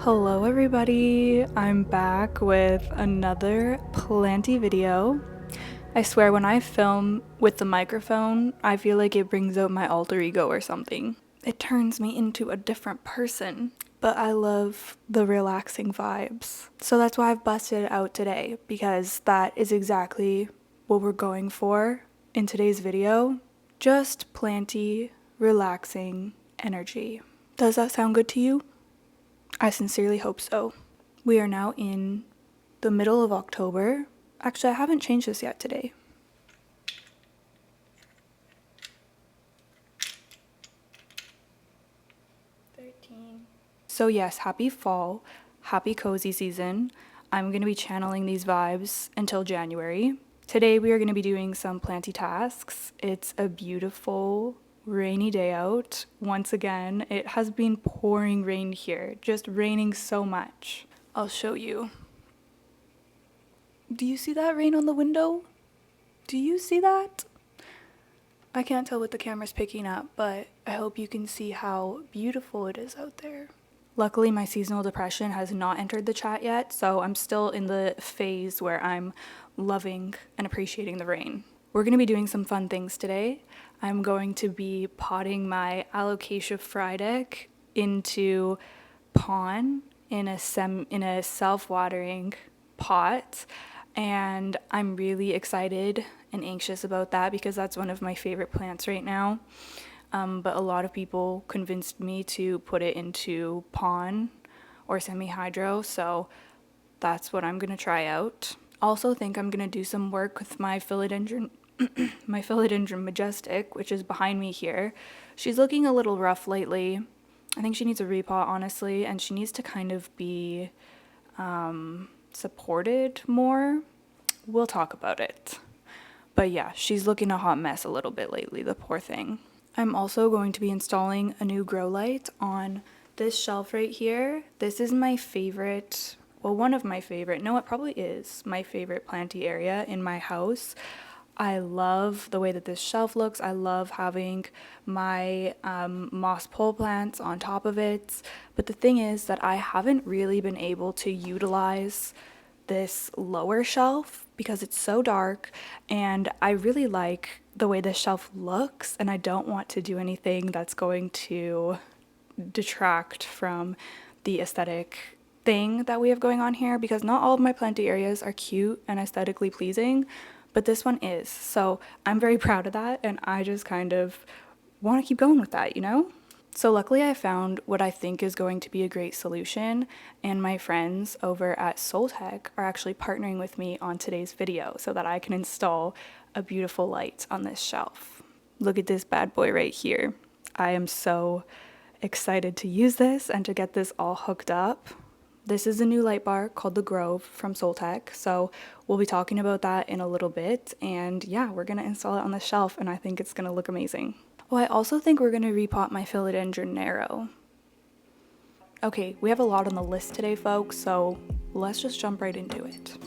Hello everybody, I'm back with another Planty video. I swear when I film with the microphone, I feel like it brings out my alter ego or something. It turns me into a different person, but I love the relaxing vibes. So that's why I've busted it out today, because that is exactly what we're going for in today's video. Just planty, relaxing energy. Does that sound good to you? I sincerely hope so. We are now in the middle of October. Actually, I haven't changed this yet today. So yes, happy fall, happy cozy season. I'm going to be channeling these vibes until January. Today we are going to be doing some planty tasks. It's a beautiful rainy day out. Once again, it has been pouring rain here, just raining so much. I'll show you. Do you see that rain on the window? Do you see that? I can't tell what the camera's picking up, but I hope you can see how beautiful it is out there. Luckily, my seasonal depression has not entered the chat yet, so I'm still in the phase where I'm loving and appreciating the rain. We're going to be doing some fun things today. I'm going to be potting my Alocasia frydek into pon in a self-watering pot, and I'm really excited and anxious about that because that's one of my favorite plants right now. But a lot of people convinced me to put it into pon or semi-hydro, so that's what I'm gonna try out. Also think I'm gonna do some work with my Philodendron my Philodendron majestic, which is behind me here. She's looking a little rough lately. I think she needs a repot, honestly, and she needs to kind of be supported more. We'll talk about it. But yeah, she's looking a hot mess a little bit lately, the poor thing. I'm also going to be installing a new grow light on this shelf right here. This is my favorite, well, one of my favorite, no, it probably is my favorite planty area in my house. I love the way that this shelf looks. I love having my moss pole plants on top of it. But the thing is that I haven't really been able to utilize this lower shelf because it's so dark, and I really like the way this shelf looks, and I don't want to do anything that's going to detract from the aesthetic thing that we have going on here, because not all of my planty areas are cute and aesthetically pleasing, but this one is. So I'm very proud of that, and I just kind of want to keep going with that, you know? So luckily I found what I think is going to be a great solution, and my friends over at Soltech are actually partnering with me on today's video so that I can install a beautiful light on this shelf. Look at this bad boy right here. I am so excited to use this and to get this all hooked up. This is a new light bar called the Grove from Soltech, so we'll be talking about that in a little bit, and yeah, we're gonna install it on the shelf, and I think it's gonna look amazing. Well, I also think we're gonna repot my Philodendron narrow. Okay, we have a lot on the list today, folks, so let's just jump right into it.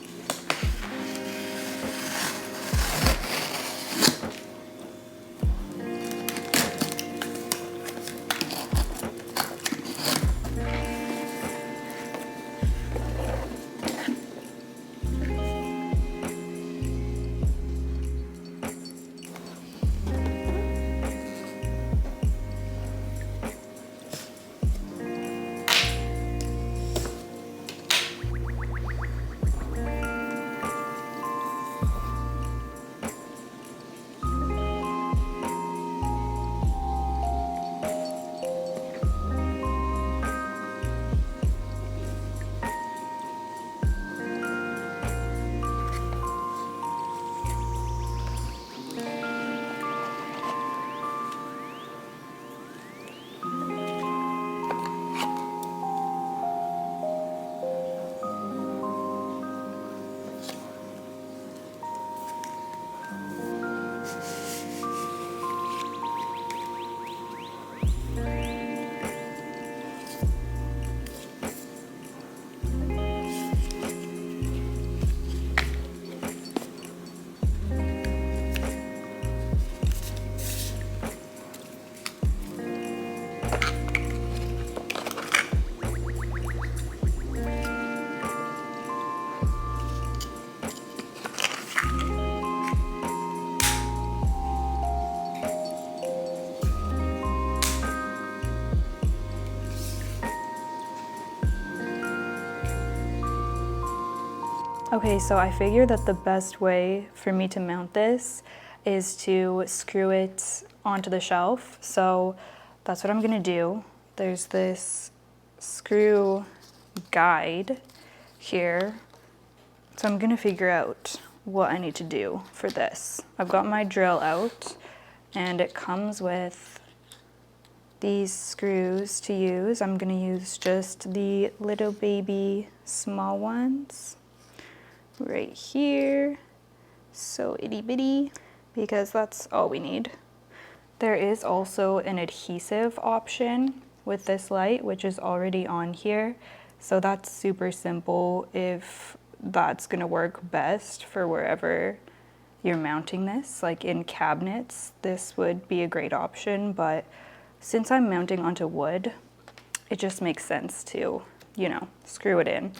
Okay, so I figured that the best way for me to mount this is to screw it onto the shelf. So that's what I'm gonna do. There's this screw guide here. So I'm gonna figure out what I need to do for this. I've got my drill out and it comes with these screws to use. I'm gonna use just the little baby small ones right here. So itty bitty, because that's all we need. There is also an adhesive option with this light, which is already on here. So that's super simple if that's gonna work best for wherever you're mounting this. Like in cabinets, this would be a great option, but since I'm mounting onto wood, it just makes sense to, you know, screw it in.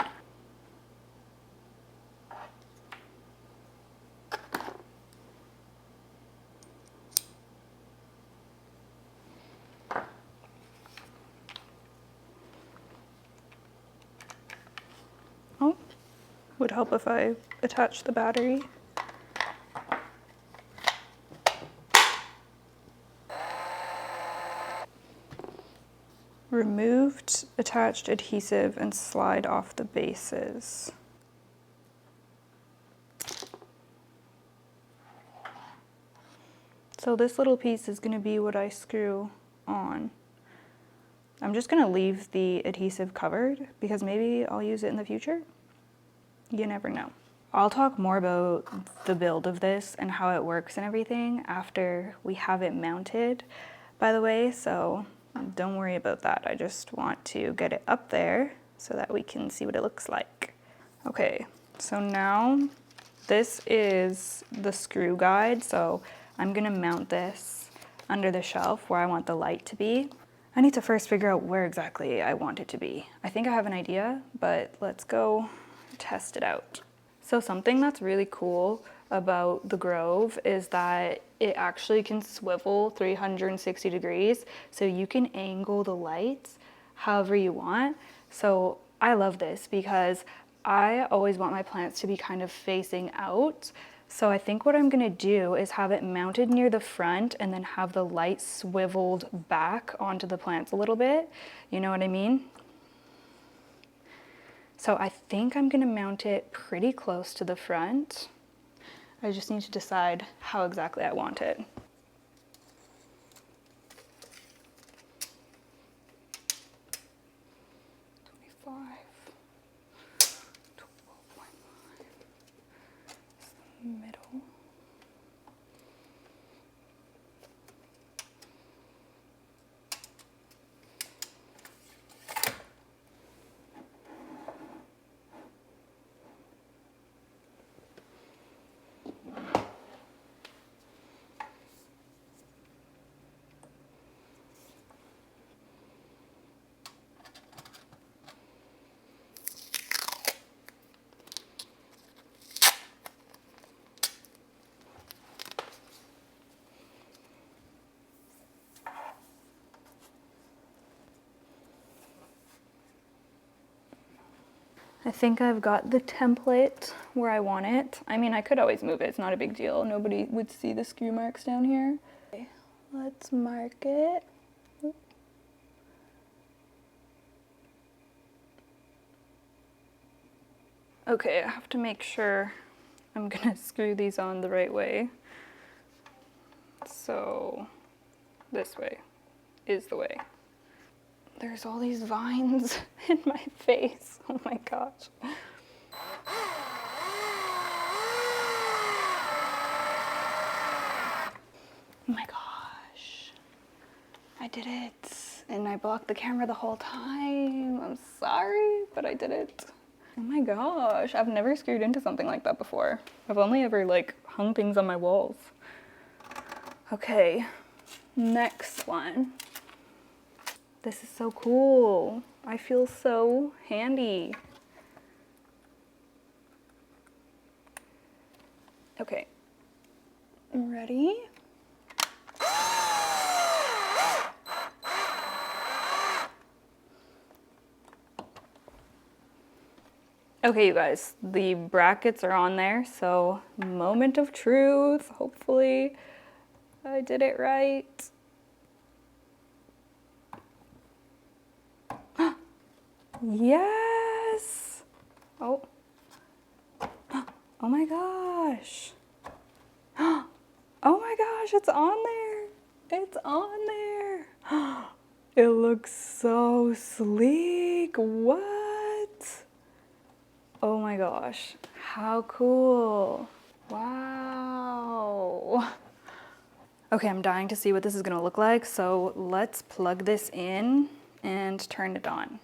Oh, would help if I attach the battery. Removed attached adhesive and slide off the bases. So this little piece is going to be what I screw on. I'm just going to leave the adhesive covered because maybe I'll use it in the future. You never know. I'll talk more about the build of this and how it works and everything after we have it mounted, by the way, so don't worry about that. I just want to get it up there so that we can see what it looks like. Okay, so now this is the screw guide, so I'm gonna mount this under the shelf where I want the light to be. I need to first figure out where exactly I want it to be. I think I have an idea, but let's go test it out. So something that's really cool about the Grove is that it actually can swivel 360 degrees, so you can angle the lights however you want. So I love this because I always want my plants to be kind of facing out. So I think what I'm gonna do is have it mounted near the front and then have the light swiveled back onto the plants a little bit. You know what I mean? So I think I'm gonna mount it pretty close to the front. I just need to decide how exactly I want it. Middle. I think I've got the template where I want it. I mean, I could always move it, it's not a big deal. Nobody would see the screw marks down here. Okay, let's mark it. Okay, I have to make sure I'm gonna screw these on the right way. So this way is the way. There's all these vines in my face. Oh my gosh. Oh my gosh. I did it. And I blocked the camera the whole time. I'm sorry, but I did it. Oh my gosh. I've never screwed into something like that before. I've only ever like hung things on my walls. Okay, next one. This is so cool. I feel so handy. Okay, ready? Okay, you guys, the brackets are on there, so moment of truth. Hopefully I did it right. Yes! Oh. Oh my gosh. Oh my gosh, it's on there. It's on there. It looks so sleek. What? Oh my gosh. How cool. Wow. Okay, I'm dying to see what this is gonna look like, so let's plug this in and turn it on.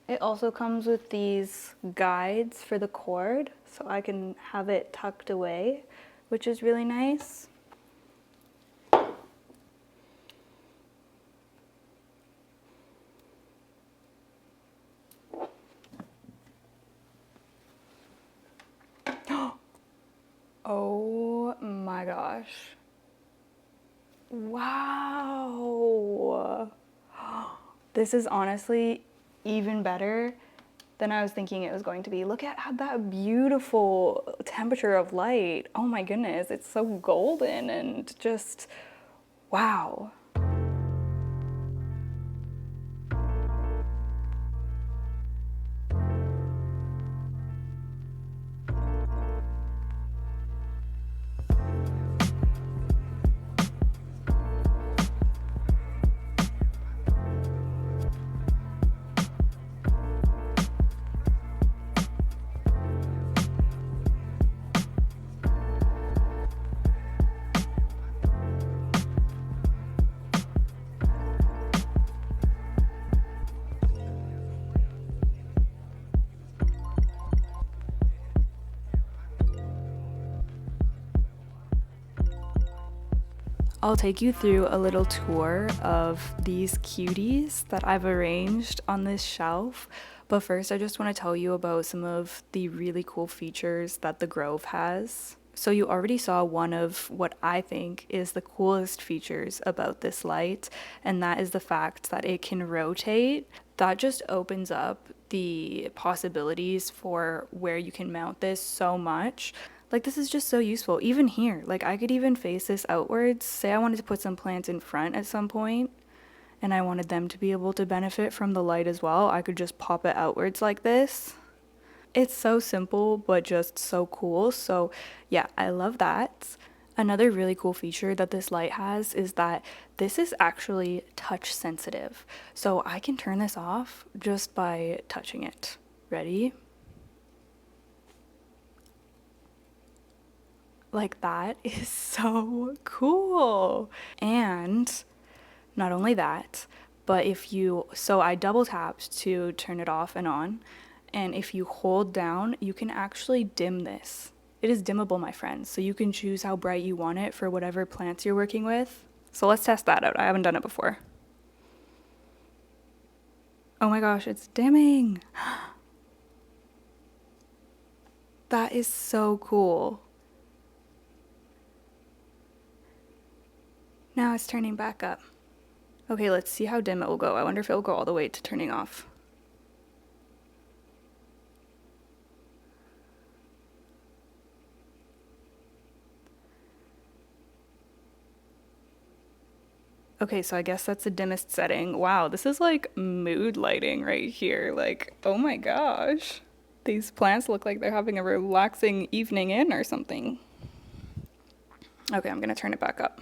It also comes with these guides for the cord, so I can have it tucked away, which is really nice. Oh my gosh. Wow. This is honestly even better than I was thinking it was going to be. Look at that beautiful temperature of light. Oh my goodness, it's so golden and just wow. I'll take you through a little tour of these cuties that I've arranged on this shelf. But first, I just want to tell you about some of the really cool features that the Grove has. So you already saw one of what I think is the coolest features about this light, and that is the fact that it can rotate. That just opens up the possibilities for where you can mount this so much. Like, this is just so useful. Even here, like, I could even face this outwards. Say I wanted to put some plants in front at some point, and I wanted them to be able to benefit from the light as well. I could just pop it outwards like this. It's so simple, but just so cool. So yeah, I love that. Another really cool feature that this light has is that this is actually touch sensitive. So I can turn this off just by touching it. Ready? Like, that is so cool. And not only that, but so I double tapped to turn it off and on. And if you hold down, you can actually dim this. It is dimmable, my friends. So you can choose how bright you want it for whatever plants you're working with. So let's test that out. I haven't done it before. Oh my gosh, it's dimming. That is so cool. Now it's turning back up. Okay, let's see how dim it will go. I wonder if it will go all the way to turning off. Okay, so I guess that's the dimmest setting. Wow, this is like mood lighting right here. Like, oh my gosh. These plants look like they're having a relaxing evening in or something. Okay, I'm gonna turn it back up.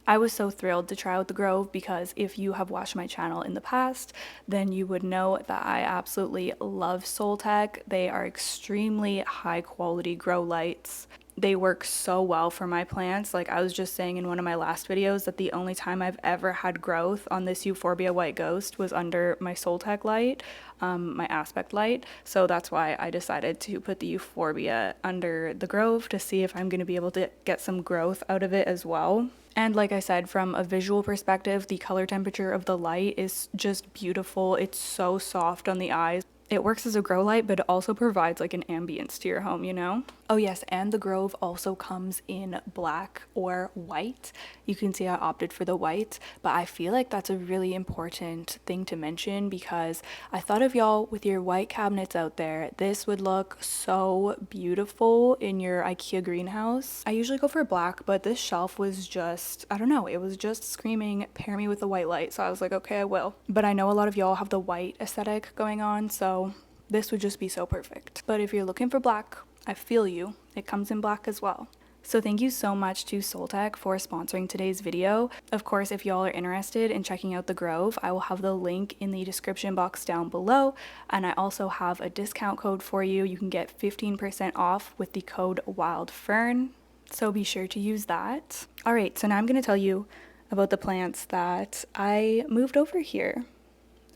I was so thrilled to try out the Grove because if you have watched my channel in the past, then you would know that I absolutely love Soltech. They are extremely high quality grow lights. They work so well for my plants. Like I was just saying in one of my last videos that the only time I've ever had growth on this Euphorbia White Ghost was under my Soltech light, my aspect light. So that's why I decided to put the Euphorbia under the Grove to see if I'm going to be able to get some growth out of it as well. And like I said, from a visual perspective, the color temperature of the light is just beautiful. It's so soft on the eyes. it works as a grow light, but it also provides like an ambience to your home, you know? Oh yes, and the Grove also comes in black or white. You can see I opted for the white, but I feel like that's a really important thing to mention because I thought of y'all with your white cabinets out there. This would look so beautiful in your IKEA greenhouse. I usually go for black, but this shelf was just, I don't know, it was just screaming, pair me with the white light. So I was like, okay, I will. But I know a lot of y'all have the white aesthetic going on, so this would just be so perfect. But if you're looking for black, I feel you. It comes in black as well. So thank you so much to Soltech for sponsoring today's video. Of course, if y'all are interested in checking out the Grove, I will have the link in the description box down below. And I also have a discount code for you. You can get 15% off with the code WILDFERN. So be sure to use that. All right, so now I'm going to tell you about the plants that I moved over here.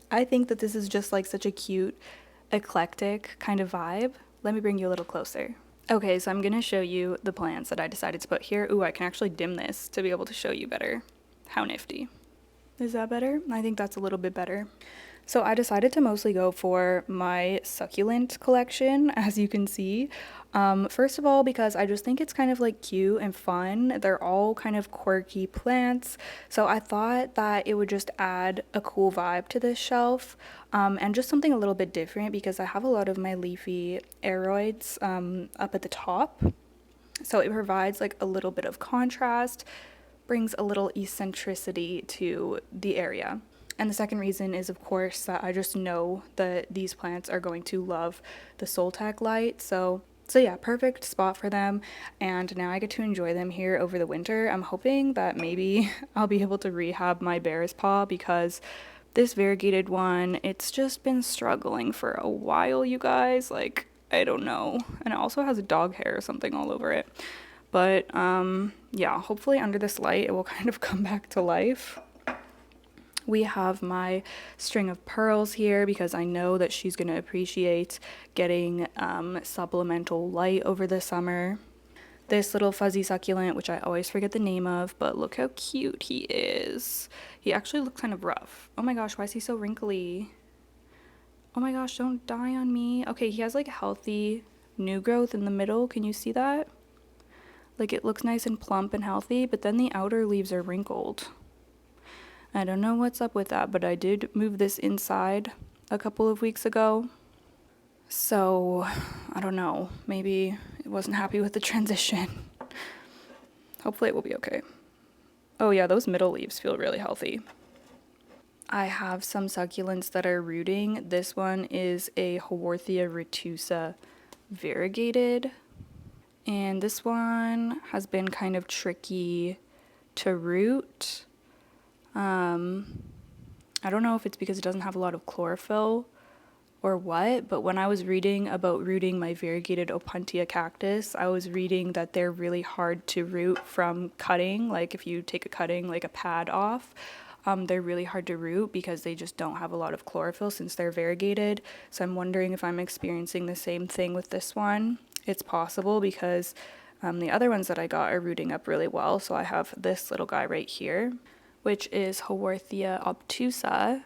I think that this is just like such a cute, eclectic kind of vibe. Let me bring you a little closer. Okay, so I'm gonna show you the plants that I decided to put here. Ooh, I can actually dim this to be able to show you better. How nifty. Is that better? I think that's a little bit better. So I decided to mostly go for my succulent collection, as you can see. First of all, because I just think it's kind of like cute and fun. They're all kind of quirky plants. So I thought that it would just add a cool vibe to this shelf. And just something a little bit different because I have a lot of my leafy aroids up at the top. So it provides like a little bit of contrast, brings a little eccentricity to the area. And the second reason is, of course, that I just know that these plants are going to love the Soltech light. So yeah, perfect spot for them. And now I get to enjoy them here over the winter. I'm hoping that maybe I'll be able to rehab my bear's paw because this variegated one, it's just been struggling for a while, you guys. Like, I don't know. And it also has a dog hair or something all over it. But yeah, hopefully under this light it will kind of come back to life. We have my string of pearls here because I know that she's going to appreciate getting supplemental light over the summer. This little fuzzy succulent, which I always forget the name of, but look how cute he is. He actually looks kind of rough. Oh my gosh, why is he so wrinkly? Oh my gosh, don't die on me. Okay, he has like healthy new growth in the middle. Can you see that? Like it looks nice and plump and healthy, but then the outer leaves are wrinkled. I don't know what's up with that, but I did move this inside a couple of weeks ago. So, I don't know. Maybe it wasn't happy with the transition. Hopefully it will be okay. Oh yeah, those middle leaves feel really healthy. I have some succulents that are rooting. This one is a Haworthia retusa variegated. And this one has been kind of tricky to root. I don't know if it's because it doesn't have a lot of chlorophyll or what, but when I was reading about rooting my variegated Opuntia cactus, I was reading that they're really hard to root from cutting. Like if you take a cutting, like a pad off, they're really hard to root because they just don't have a lot of chlorophyll since they're variegated. So I'm wondering if I'm experiencing the same thing with this one. It's possible because the other ones that I got are rooting up really well. So I have this little guy right here, which is Haworthia obtusa,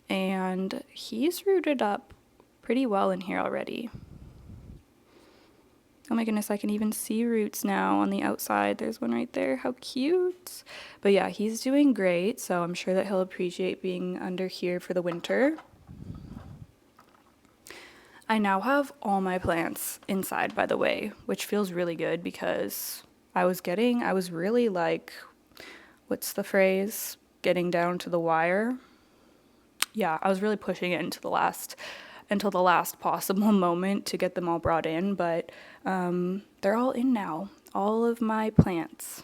and he's rooted up pretty well in here already. Oh my goodness, I can even see roots now on the outside. There's one right there. How cute. But yeah, he's doing great, so I'm sure that he'll appreciate being under here for the winter. I now have all my plants inside, by the way, which feels really good because I was really like, what's the phrase? Getting down to the wire. Yeah, I was really pushing it until the last possible moment to get them all brought in, but they're all in now, all of my plants.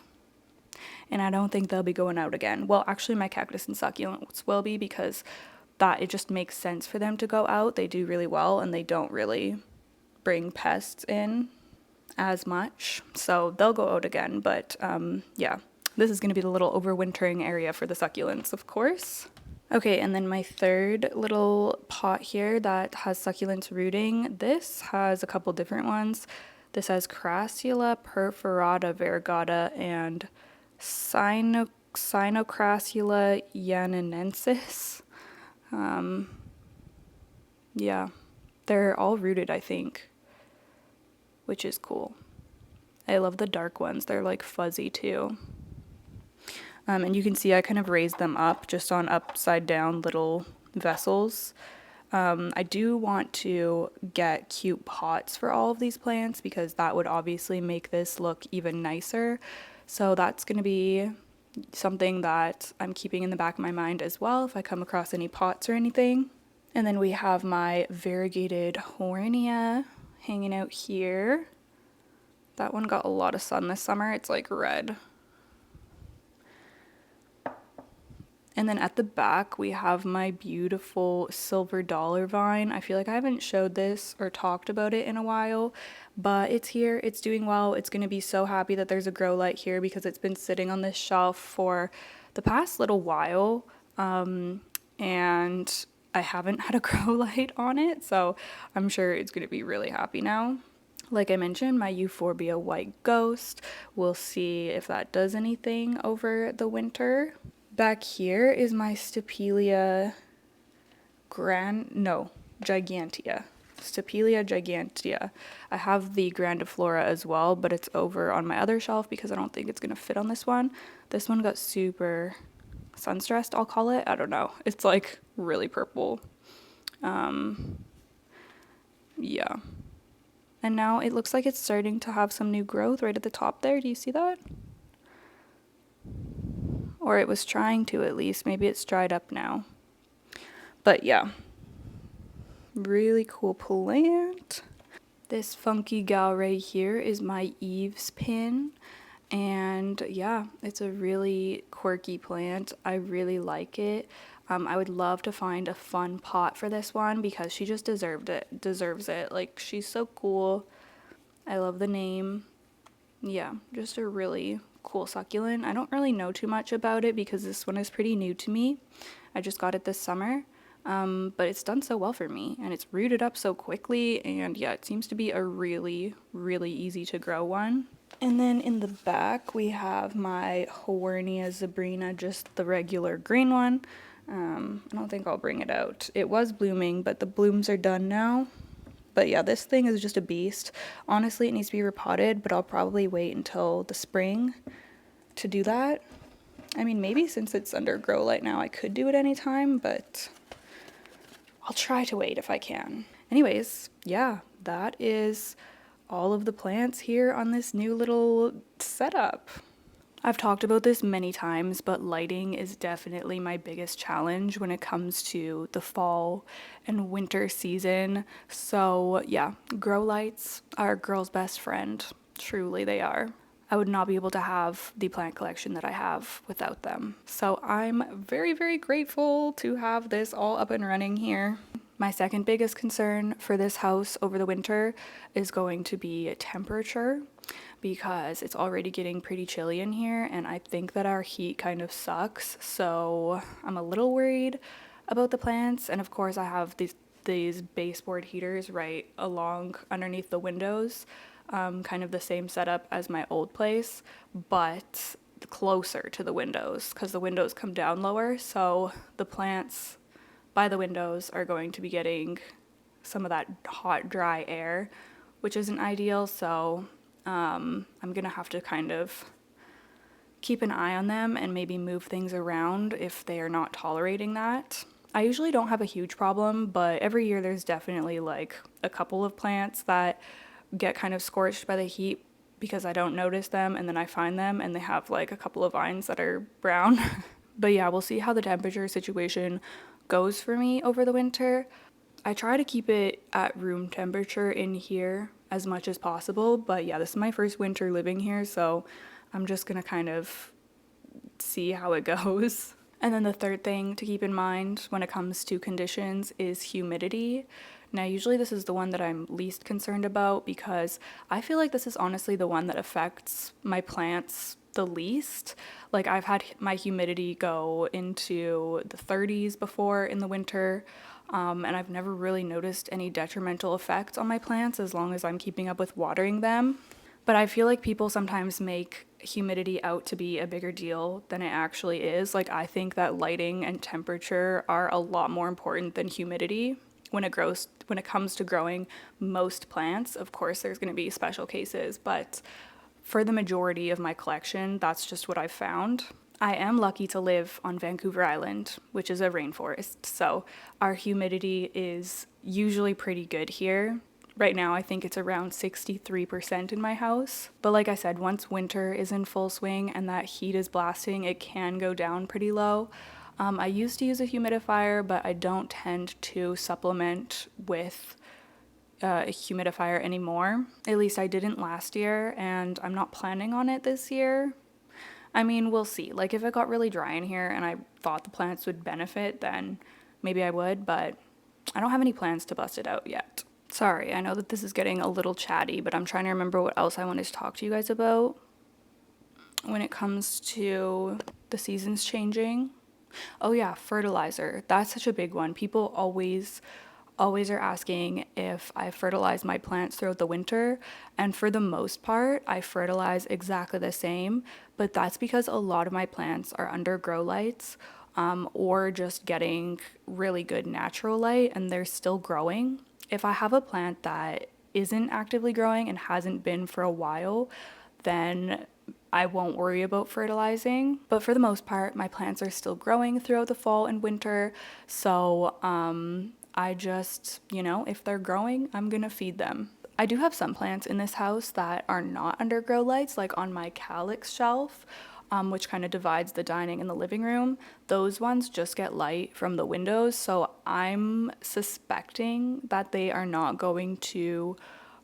And I don't think they'll be going out again. Well, actually my cactus and succulents will be because it just makes sense for them to go out. They do really well and they don't really bring pests in as much. So they'll go out again, but yeah. This is going to be the little overwintering area for the succulents, of course. Okay, and then my third little pot here that has succulents rooting, this has a couple different ones. This has Crassula perforata variegata and Cynocrassula yanenensis. Yeah, They're all rooted, I think, which is cool. I love the dark ones. They're like fuzzy too. And you can see I kind of raised them up just on upside down little vessels. I do want to get cute pots for all of these plants because that would obviously make this look even nicer. So that's going to be something that I'm keeping in the back of my mind as well if I come across any pots or anything. And then we have my variegated hornia hanging out here. That one got a lot of sun this summer. It's like red. And then at the back, we have my beautiful silver dollar vine. I feel like I haven't showed this or talked about it in a while, but it's here, it's doing well. It's going to be so happy that there's a grow light here because it's been sitting on this shelf for the past little while, and I haven't had a grow light on it, so I'm sure it's going to be really happy now. Like I mentioned, my euphorbia white ghost. We'll see if that does anything over the winter. Back here is my Stapelia gigantea. Stapelia gigantea. I have the grandiflora as well, but it's over on my other shelf because I don't think it's going to fit on this one. This one got super sun-stressed, I'll call it. I don't know. It's like really purple. Yeah. And now it looks like it's starting to have some new growth right at the top there. Do you see that? Or it was trying to at least. Maybe it's dried up now. But yeah, really cool plant. This funky gal right here is my Eve's pin. And yeah, it's a really quirky plant. I really like it. I would love to find a fun pot for this one because she just deserves it. Like, she's so cool. I love the name. Yeah, just a really cool succulent. I don't really know too much about it because this one is pretty new to me. I just got it this summer, but it's done so well for me and it's rooted up so quickly, and yeah, it seems to be a really, really easy to grow one. And then in the back we have my Hornia zebrina, just the regular green one. I don't think I'll bring it out. It was blooming, but the blooms are done now. But yeah, this thing is just a beast. Honestly, it needs to be repotted, but I'll probably wait until the spring to do that. I mean, maybe since it's under grow light now, I could do it anytime, but I'll try to wait if I can. Anyways, yeah, that is all of the plants here on this new little setup. I've talked about this many times, but lighting is definitely my biggest challenge when it comes to the fall and winter season. So yeah, grow lights are a girl's best friend. Truly they are. I would not be able to have the plant collection that I have without them. So I'm very, very grateful to have this all up and running here. My second biggest concern for this house over the winter is going to be temperature, because it's already getting pretty chilly in here and I think that our heat kind of sucks. So I'm a little worried about the plants. And of course I have these baseboard heaters right along underneath the windows, kind of the same setup as my old place, but closer to the windows because the windows come down lower. So the plants by the windows are going to be getting some of that hot, dry air, which isn't ideal. So I'm gonna have to kind of keep an eye on them and maybe move things around if they are not tolerating that. I usually don't have a huge problem, but every year there's definitely like a couple of plants that get kind of scorched by the heat because I don't notice them, and then I find them and they have like a couple of vines that are brown. But yeah, we'll see how the temperature situation goes for me over the winter. I try to keep it at room temperature in here as much as possible, but yeah, this is my first winter living here, so I'm just gonna kind of see how it goes. And then the third thing to keep in mind when it comes to conditions is humidity. Now, usually this is the one that I'm least concerned about because I feel like this is honestly the one that affects my plants the least. Like, I've had my humidity go into the 30s before in the winter, and I've never really noticed any detrimental effects on my plants as long as I'm keeping up with watering them. But I feel like people sometimes make humidity out to be a bigger deal than it actually is. Like, I think that lighting and temperature are a lot more important than humidity. when it comes to growing most plants. Of course, there's going to be special cases, but for the majority of my collection, that's just what I've found. I am lucky to live on Vancouver Island, which is a rainforest, so our humidity is usually pretty good here. Right now, I think it's around 63% in my house. But like I said, once winter is in full swing and that heat is blasting, it can go down pretty low. I used to use a humidifier, but I don't tend to supplement with a humidifier anymore. At least I didn't last year, and I'm not planning on it this year. I mean, we'll see. Like, if it got really dry in here and I thought the plants would benefit, then maybe I would, but I don't have any plans to bust it out yet. Sorry, I know that this is getting a little chatty, but I'm trying to remember what else I wanted to talk to you guys about when it comes to the seasons changing. Oh yeah, fertilizer. That's such a big one. People always are asking if I fertilize my plants throughout the winter, and for the most part, I fertilize exactly the same, but that's because a lot of my plants are under grow lights, or just getting really good natural light, and they're still growing. If I have a plant that isn't actively growing and hasn't been for a while, then I won't worry about fertilizing. But for the most part, my plants are still growing throughout the fall and winter. So I just, if they're growing, I'm gonna feed them. I do have some plants in this house that are not under grow lights, like on my calyx shelf, which kind of divides the dining and the living room. Those ones just get light from the windows. So I'm suspecting that they are not going to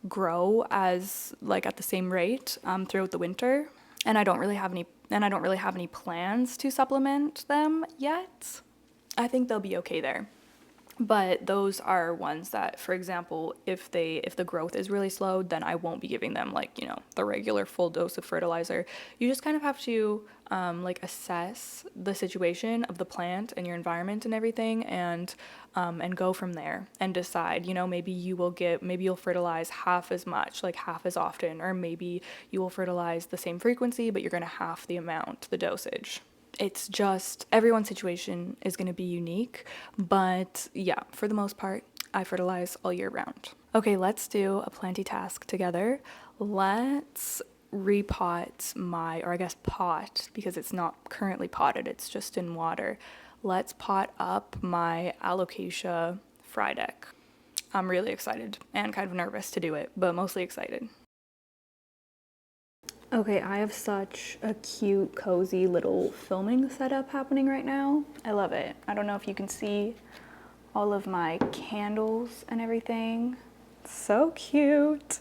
grow as at the same rate throughout the winter. And I don't really have any plans to supplement them yet. I think they'll be okay there. But those are ones that, for example, if the growth is really slowed, then I won't be giving them the regular full dose of fertilizer. You just kind of have to assess the situation of the plant and your environment and everything, and go from there and decide. Maybe you'll fertilize half as much, half as often, or maybe you will fertilize the same frequency, but you're going to half the amount, the dosage. It's just everyone's situation is going to be unique, but yeah, for the most part, I fertilize all year round. Okay, let's do a planty task together. Let's repot pot, because it's not currently potted, it's just in water. Let's pot up my Alocasia frydek. I'm really excited and kind of nervous to do it, but mostly excited. Okay, I have such a cute, cozy little filming setup happening right now. I love it. I don't know if you can see all of my candles and everything. So cute.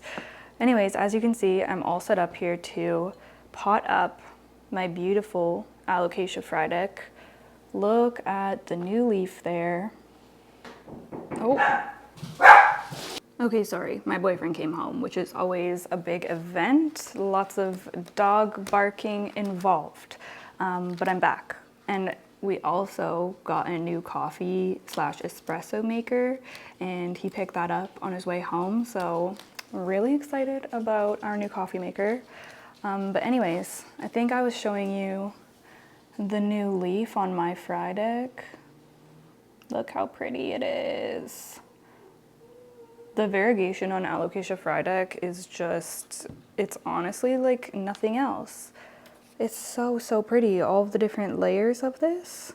Anyways, as you can see, I'm all set up here to pot up my beautiful Alocasia frydek. Look at the new leaf there. Oh. Okay, sorry, my boyfriend came home, which is always a big event. Lots of dog barking involved, but I'm back. And we also got a new coffee / espresso maker, and he picked that up on his way home. So we're really excited about our new coffee maker. But anyways, I think I was showing you the new leaf on my frydek. Look how pretty it is. The variegation on Alocasia frydek is just, it's honestly like nothing else. It's so, so pretty. All of the different layers of this.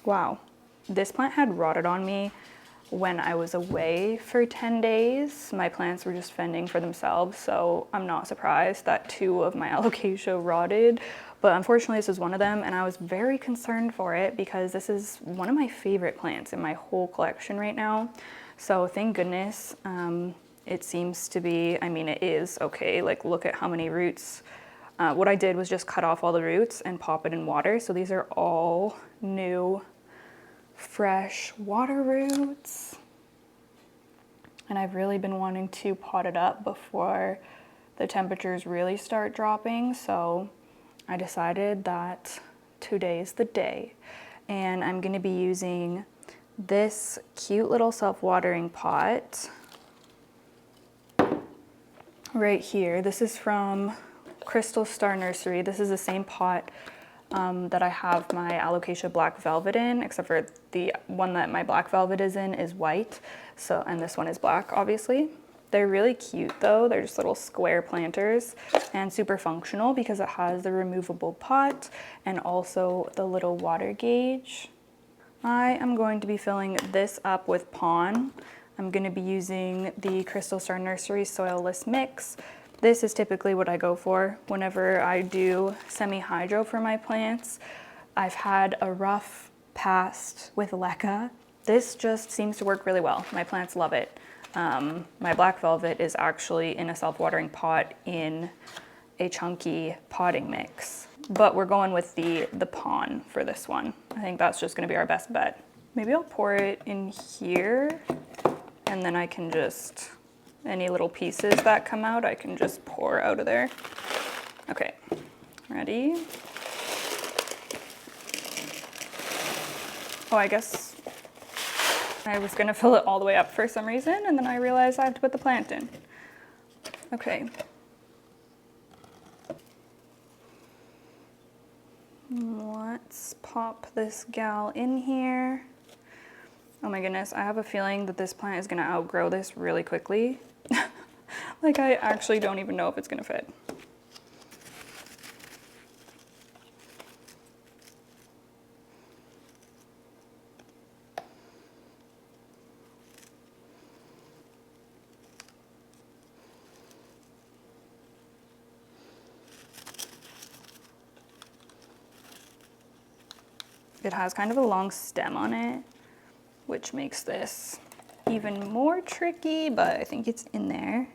Wow. This plant had rotted on me when I was away for 10 days. My plants were just fending for themselves, so I'm not surprised that 2 of my Alocasia rotted. But unfortunately, this is one of them, and I was very concerned for it because this is one of my favorite plants in my whole collection right now. So thank goodness, it seems to be, it is okay. Look at how many roots. What I did was just cut off all the roots and pop it in water. So these are all new, fresh water roots. And I've really been wanting to pot it up before the temperatures really start dropping. So I decided that today's the day. And I'm gonna be using this cute little self-watering pot right here. This is from Crystal Star Nursery. This is the same pot that I have my Alocasia black velvet in, except for the one that my black velvet is in is white. So, and this one is black, obviously. They're really cute though. They're just little square planters and super functional because it has the removable pot and also the little water gauge. I am going to be filling this up with Pon. I'm going to be using the Crystal Star Nursery Soilless Mix. This is typically what I go for whenever I do semi-hydro for my plants. I've had a rough past with leca. This just seems to work really well. My plants love it. My black velvet is actually in a self-watering pot in a chunky potting mix. But we're going with the Pon for this one. I think that's just gonna be our best bet. Maybe I'll pour it in here and then I can just, any little pieces that come out, I can just pour out of there. Okay, ready? Oh, I guess I was gonna fill it all the way up for some reason, and then I realized I have to put the plant in. Okay. Let's pop this gal in here. Oh my goodness, I have a feeling that this plant is gonna outgrow this really quickly. Like, I actually don't even know if it's gonna fit. It has kind of a long stem on it, which makes this even more tricky, but I think it's in there.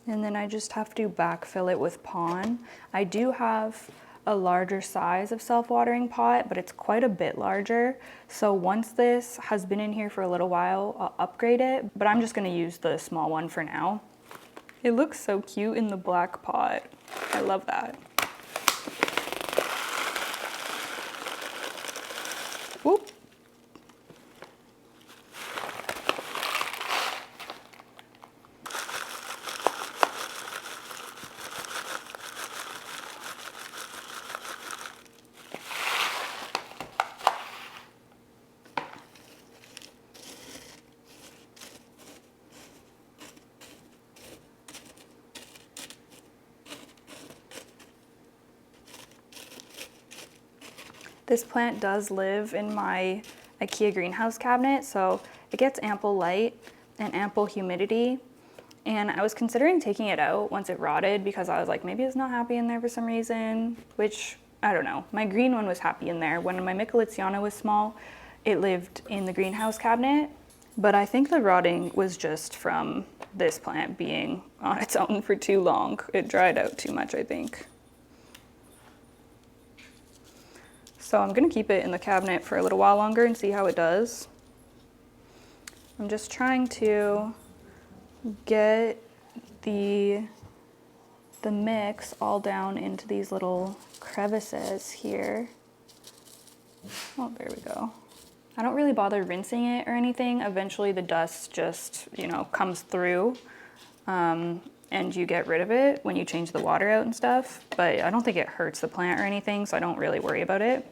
And then I just have to backfill it with Pon. I do have a larger size of self-watering pot, but it's quite a bit larger. So once this has been in here for a little while, I'll upgrade it, but I'm just gonna use the small one for now. It looks so cute in the black pot. I love that. Whoop. This plant does live in my IKEA greenhouse cabinet, so it gets ample light and ample humidity. And I was considering taking it out once it rotted because I was like, maybe it's not happy in there for some reason, which I don't know. My green one was happy in there. When my Michelitziana was small, it lived in the greenhouse cabinet. But I think the rotting was just from this plant being on its own for too long. It dried out too much, I think. So I'm gonna keep it in the cabinet for a little while longer and see how it does. I'm just trying to get the mix all down into these little crevices here. Oh, there we go. I don't really bother rinsing it or anything. Eventually the dust just, you know, comes through and you get rid of it when you change the water out and stuff. But I don't think it hurts the plant or anything, so I don't really worry about it.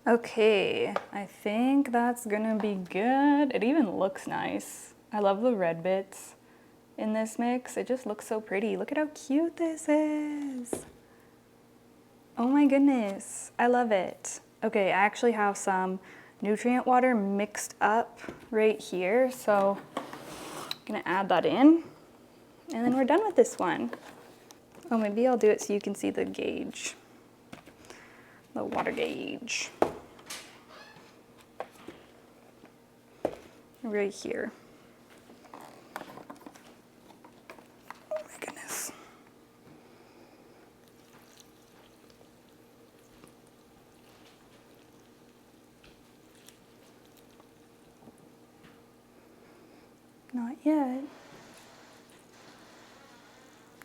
Okay, I think that's gonna be good. It even looks nice. I love the red bits in this mix. It just looks so pretty. Look at how cute this is. Oh my goodness, I love it. Okay, I actually have some nutrient water mixed up right here, so I'm gonna add that in, and then we're done with this one. Oh, maybe I'll do it so you can see the gauge, the water gauge. Right here. Oh my goodness. Not yet.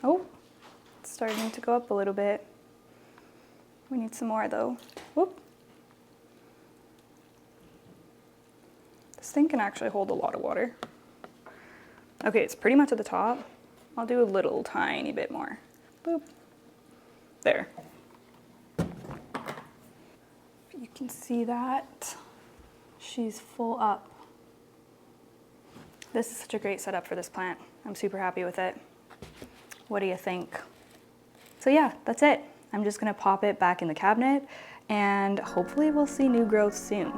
Oh, it's starting to go up a little bit. We need some more though. Whoop. This thing can actually hold a lot of water. Okay, it's pretty much at the top. I'll do a little tiny bit more. Boop. There. You can see that she's full up. This is such a great setup for this plant. I'm super happy with it. What do you think? So yeah, that's it. I'm just gonna pop it back in the cabinet and hopefully we'll see new growth soon.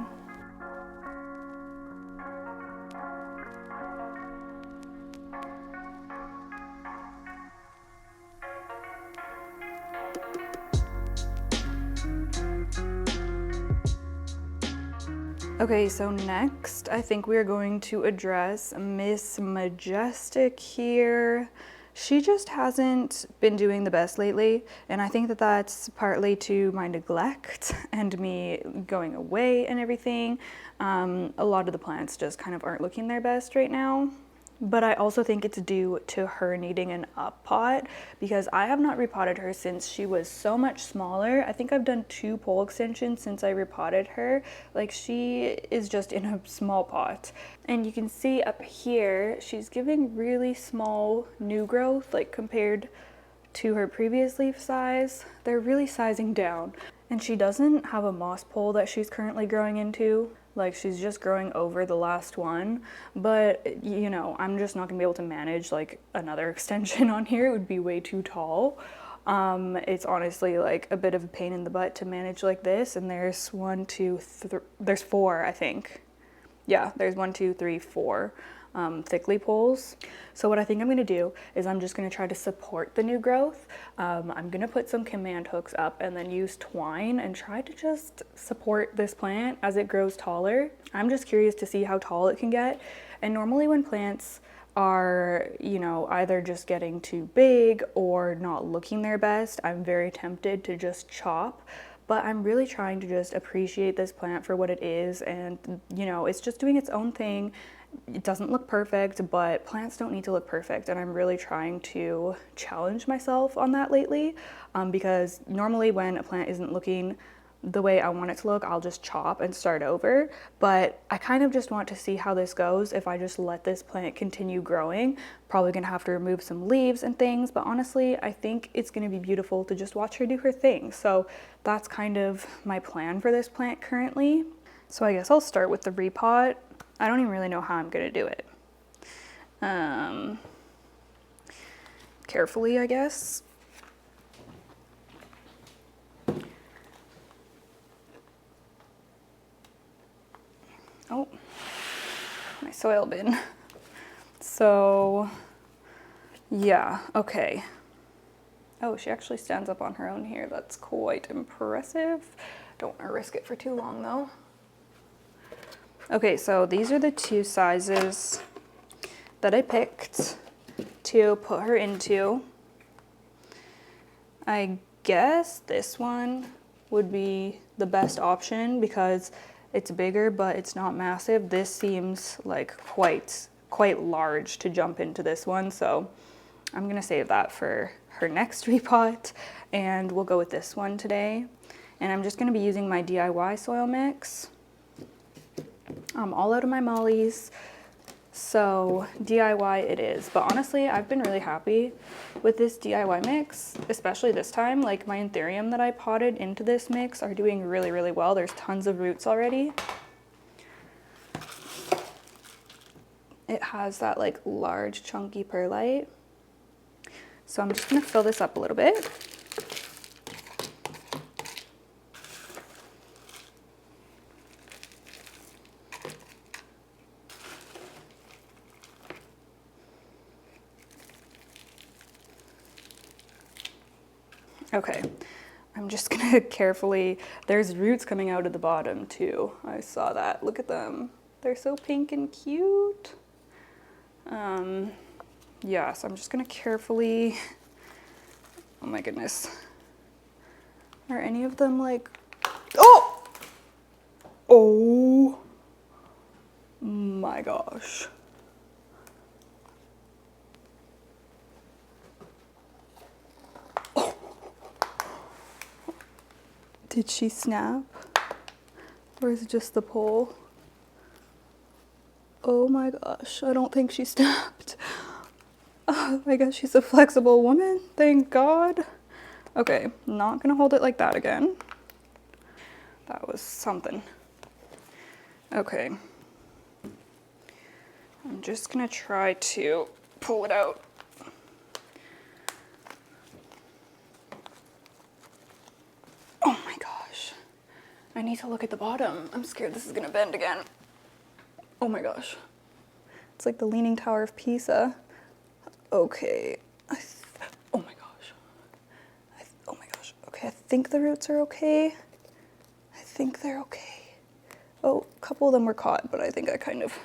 Okay, so next, I think we are going to address Miss Majestic here. She just hasn't been doing the best lately, and I think that that's partly to my neglect and me going away and everything. A lot of the plants just kind of aren't looking their best right now. But I also think it's due to her needing an up pot because I have not repotted her since she was so much smaller. I think I've done 2 pole extensions since I repotted her. Like, she is just in a small pot. And you can see up here, she's giving really small new growth, like compared to her previous leaf size. They're really sizing down. And she doesn't have a moss pole that she's currently growing into. Like, she's just growing over the last one, but you know, I'm just not gonna be able to manage like another extension on here. It would be way too tall. It's honestly like a bit of a pain in the butt to manage like this. And there's 1, 2, 3, there's 4, I think. Yeah, there's 1, 2, 3, 4 thickly poles. So what I think I'm gonna do is I'm just gonna try to support the new growth. I'm gonna put some command hooks up and then use twine and try to just support this plant as it grows taller. I'm just curious to see how tall it can get. And normally when plants are, you know, either just getting too big or not looking their best, I'm very tempted to just chop. But I'm really trying to just appreciate this plant for what it is, and you know, it's just doing its own thing. It doesn't look perfect, but plants don't need to look perfect, and I'm really trying to challenge myself on that lately, because normally when a plant isn't looking the way I want it to look, I'll just chop and start over. But I kind of just want to see how this goes if I just let this plant continue growing. Probably gonna have to remove some leaves and things, but honestly, I think it's gonna be beautiful to just watch her do her thing. So that's kind of my plan for this plant currently. So I guess I'll start with the repot. I don't even really know how I'm gonna do it. Carefully, I guess. Oh, my soil bin. So, yeah, okay. Oh, she actually stands up on her own here. That's quite impressive. Don't want to risk it for too long though. Okay, so these are the 2 sizes that I picked to put her into. I guess this one would be the best option because it's bigger, but it's not massive. This seems like quite large to jump into this one, so I'm gonna save that for her next repot, and we'll go with this one today. And I'm just gonna be using my DIY soil mix. I'm all out of my mollies, so DIY it is. But honestly, I've been really happy with this DIY mix, especially this time. Like, my anthurium that I potted into this mix are doing really, really well. There's tons of roots already. It has that like large chunky perlite. So I'm just gonna fill this up a little bit. Okay, I'm just gonna carefully, there's roots coming out of the bottom too. I saw that, look at them. They're so pink and cute. Yeah, so I'm just gonna carefully, oh my goodness. Are any of them like, oh! Oh my gosh. Did she snap? Or is it just the pole? Oh my gosh, I don't think she snapped. Oh, I guess she's a flexible woman, thank God. Okay, not gonna hold it like that again. That was something. Okay. I'm just gonna try to pull it out. Oh my gosh. I need to look at the bottom. I'm scared this is gonna bend again. Oh my gosh. It's like the Leaning Tower of Pisa. Okay. Oh my gosh. Oh my gosh. Okay, I think the roots are okay. I think they're okay. Oh, a couple of them were caught, but I think I kind of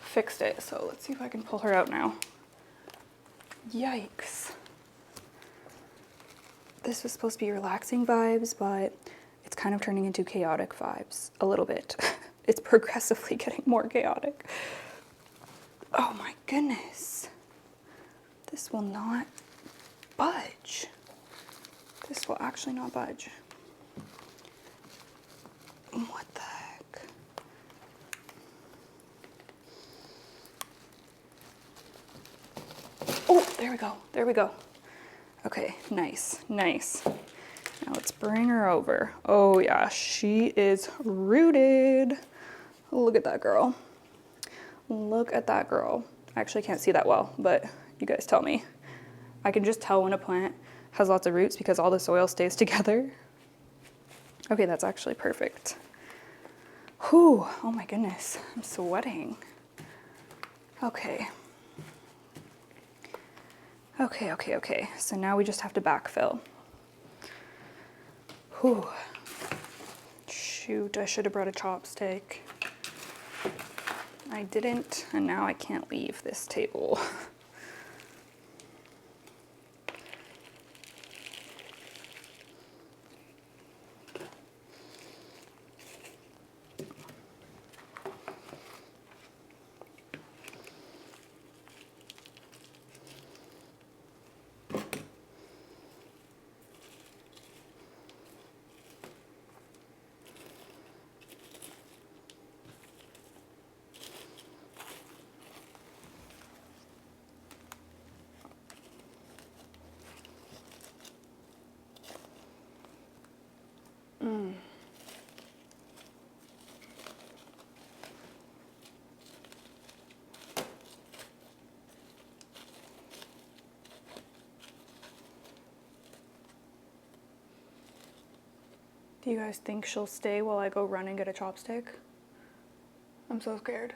fixed it. So let's see if I can pull her out now. Yikes. This was supposed to be relaxing vibes, but it's kind of turning into chaotic vibes a little bit. It's progressively getting more chaotic. Oh my goodness. This will not budge. This will actually not budge. What the heck? Oh, there we go. There we go. Okay, nice, nice. Now let's bring her over. Oh yeah, she is rooted. Look at that girl. Look at that girl. I actually can't see that well, but you guys tell me. I can just tell when a plant has lots of roots because all the soil stays together. Okay, that's actually perfect. Whew, oh my goodness, I'm sweating. Okay. Okay. So now we just have to backfill. Whew. Shoot, I should have brought a chopstick. I didn't, and now I can't leave this table. Do you guys think she'll stay while I go run and get a chopstick? I'm so scared.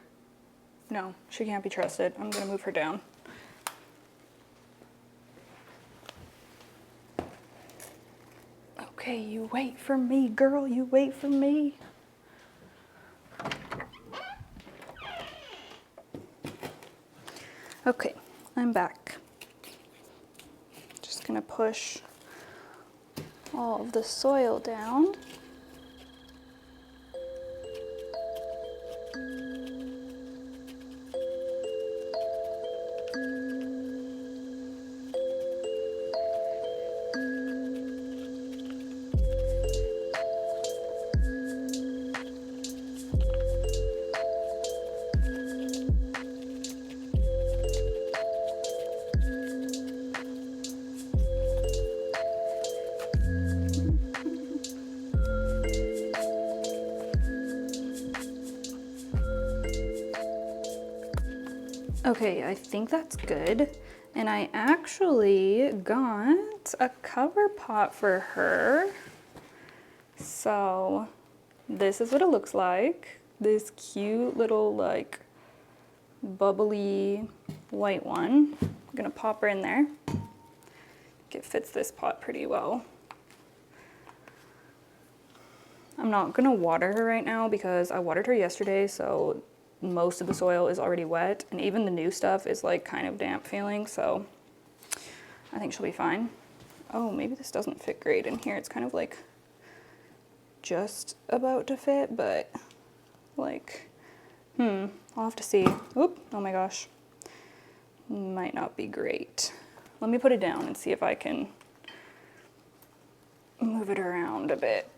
No, she can't be trusted. I'm gonna move her down. Okay, you wait for me, girl, you wait for me. Okay, I'm back. Just gonna push all of the soil down. Okay, I think that's good. And I actually got a cover pot for her. So this is what it looks like. This cute little like bubbly white one. I'm gonna pop her in there. It fits this pot pretty well. I'm not gonna water her right now because I watered her yesterday, so most of the soil is already wet, and even the new stuff is like kind of damp feeling, so I think she'll be fine. Oh, maybe this doesn't fit great in here. It's kind of like just about to fit, but like, I'll have to see. Oop, oh my gosh. Might not be great. Let me put it down and see if I can move it around a bit.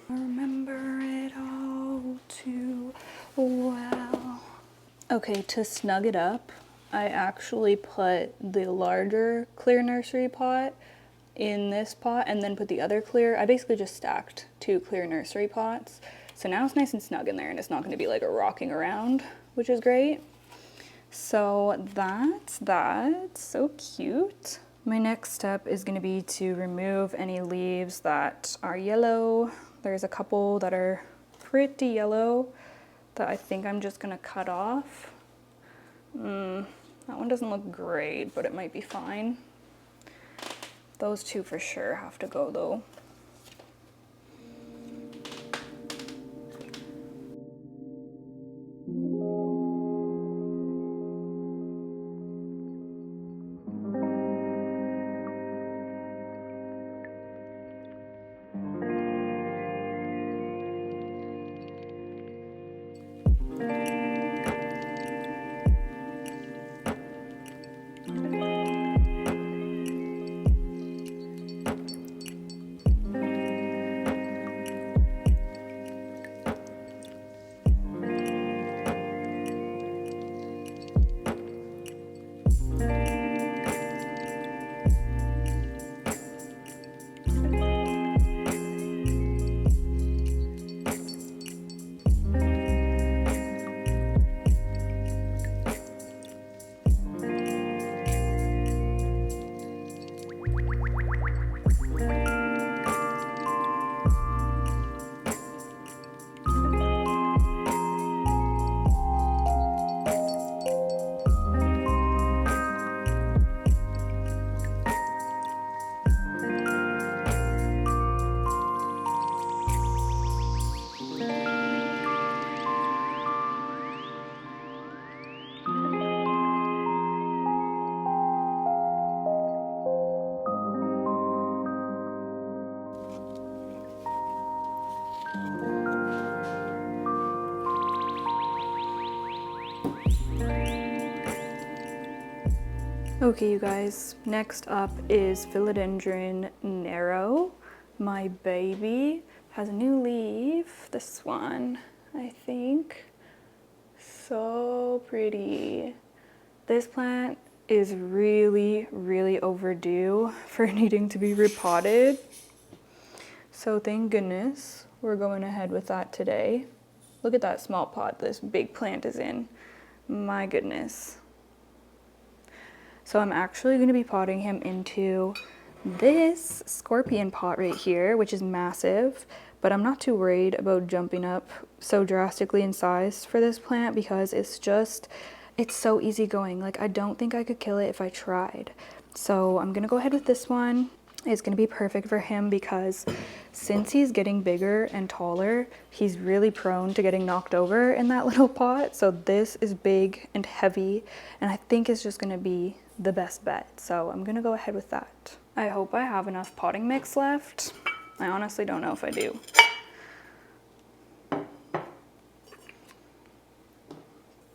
I remember it all too well. Okay, to snug it up, I actually put the larger clear nursery pot in this pot and then put the other clear. I basically just stacked 2 clear nursery pots. So now it's nice and snug in there and it's not going to be like a rocking around, which is great. So that's that. So cute. My next step is going to be to remove any leaves that are yellow. There's a couple that are pretty yellow that I think I'm just going to cut off. That one doesn't look great, but it might be fine. Those 2 for sure have to go though. Okay, you guys, next up is Philodendron Narrow. My baby has a new leaf, this one, I think. So pretty. This plant is really, really overdue for needing to be repotted. So thank goodness we're going ahead with that today. Look at that small pot this big plant is in. My goodness. So I'm actually going to be potting him into this scorpion pot right here, which is massive, but I'm not too worried about jumping up so drastically in size for this plant because it's so easygoing. Like, I don't think I could kill it if I tried. So I'm going to go ahead with this one. It's going to be perfect for him because since he's getting bigger and taller, he's really prone to getting knocked over in that little pot. So this is big and heavy, and I think it's just going to be the best bet. So I'm going to go ahead with that. I hope I have enough potting mix left. I honestly don't know if I do. It's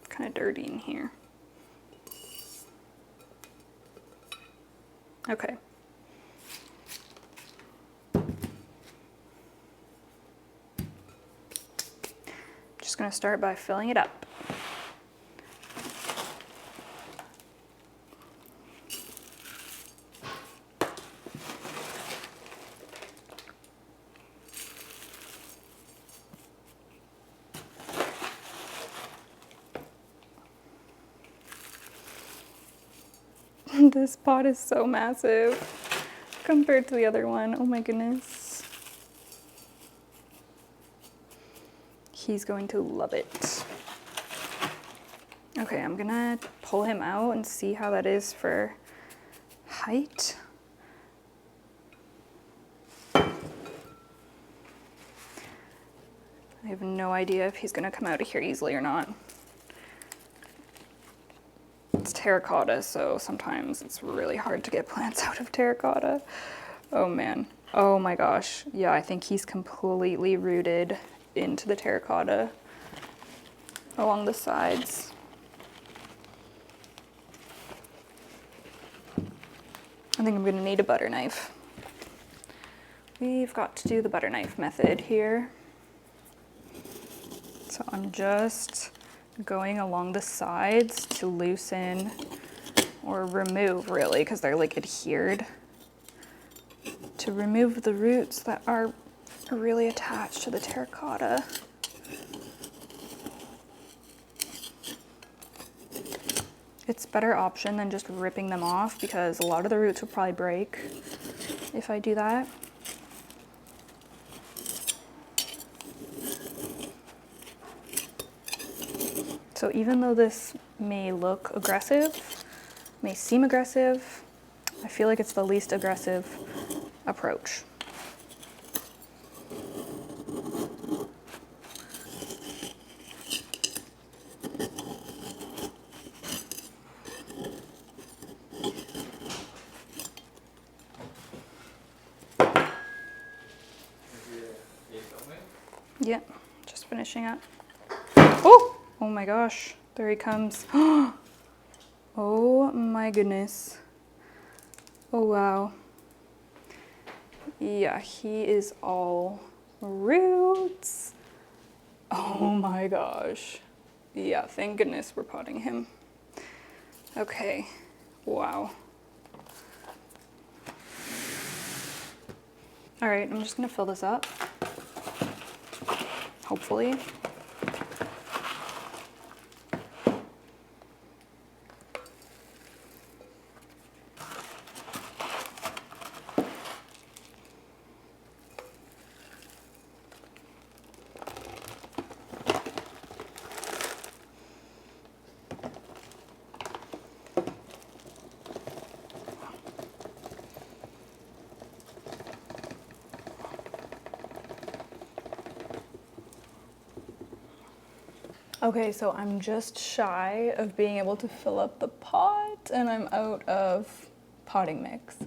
kind of dirty in here. Okay. Just going to start by filling it up. This pot is so massive compared to the other one. Oh my goodness. He's going to love it. Okay, I'm gonna pull him out and see how that is for height. I have no idea if he's gonna come out of here easily or not. It's terracotta, so sometimes it's really hard to get plants out of terracotta. Oh man. Oh my gosh. Yeah, I think he's completely rooted into the terracotta along the sides. I think I'm gonna need a butter knife. we've got to do the butter knife method here. So I'm just going along the sides to loosen or remove, really, because they're like adhered, to remove the roots that are really attached to the terracotta. It's a better option than just ripping them off because a lot of the roots will probably break if I do that. So even though this may look aggressive, may seem aggressive, I feel like it's the least aggressive approach. Yep, just finishing up. Oh! Oh my gosh, there he comes. Oh my goodness. Oh wow. Yeah, he is all roots. Oh my gosh. Yeah, thank goodness we're potting him. Okay, wow. All right, I'm just gonna fill this up. Hopefully. Okay, so I'm just shy of being able to fill up the pot and I'm out of potting mix.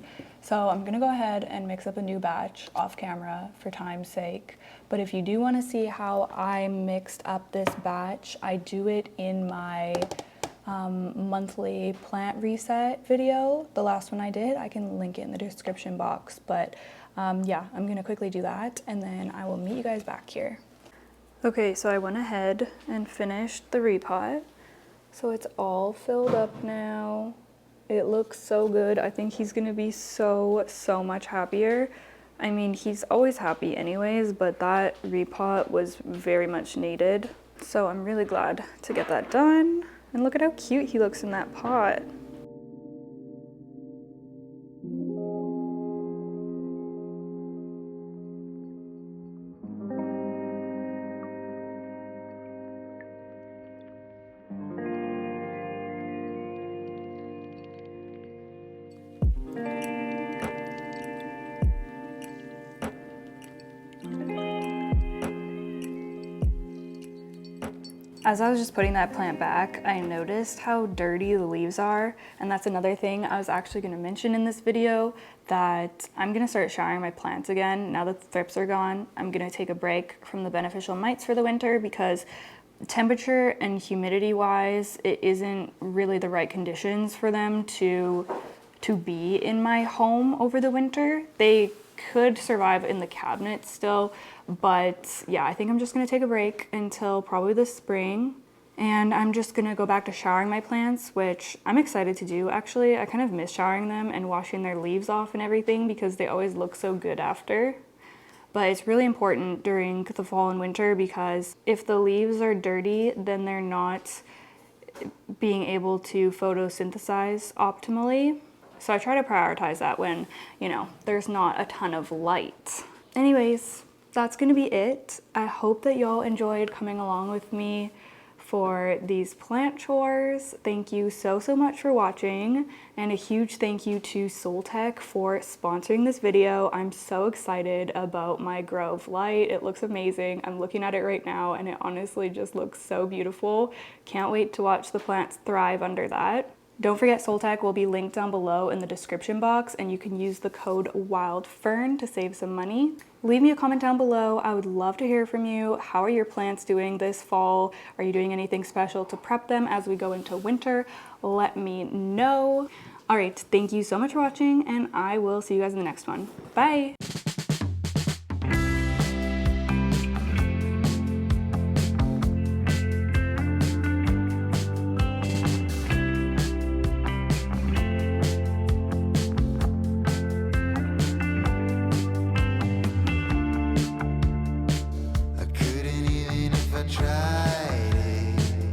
So I'm gonna go ahead and mix up a new batch off camera for time's sake. But if you do wanna see how I mixed up this batch, I do it in my monthly plant reset video. The last one I did, I can link it in the description box. But yeah, I'm gonna quickly do that and then I will meet you guys back here. Okay, so I went ahead and finished the repot. So it's all filled up now. It looks so good. I think he's gonna be so much happier. I mean, he's always happy anyways, but that repot was very much needed. So I'm really glad to get that done. And look at how cute he looks in that pot. As I was just putting that plant back, I noticed how dirty the leaves are, and that's another thing I was actually going to mention in this video, that I'm going to start showering my plants again. Now that the thrips are gone, I'm going to take a break from the beneficial mites for the winter because temperature and humidity wise, it isn't really the right conditions for them to be in my home over the winter. They could survive in the cabinet still, but yeah, I think I'm just gonna take a break until probably the spring, and I'm just gonna go back to showering my plants, which I'm excited to do actually. I kind of miss showering them and washing their leaves off and everything because they always look so good after. But it's really important during the fall and winter because if the leaves are dirty, then they're not being able to photosynthesize optimally. So I try to prioritize that when, you know, there's not a ton of light. Anyways, that's gonna be it. I hope that y'all enjoyed coming along with me for these plant chores. Thank you so much for watching, and a huge thank you to Soltech for sponsoring this video. I'm so excited about my grow of light. It looks amazing. I'm looking at it right now and it honestly just looks so beautiful. Can't wait to watch the plants thrive under that. Don't forget, Soltech will be linked down below in the description box, and you can use the code WILDFERN to save some money. Leave me a comment down below. I would love to hear from you. How are your plants doing this fall? Are you doing anything special to prep them as we go into winter? Let me know. All right, thank you so much for watching, and I will see you guys in the next one. Bye.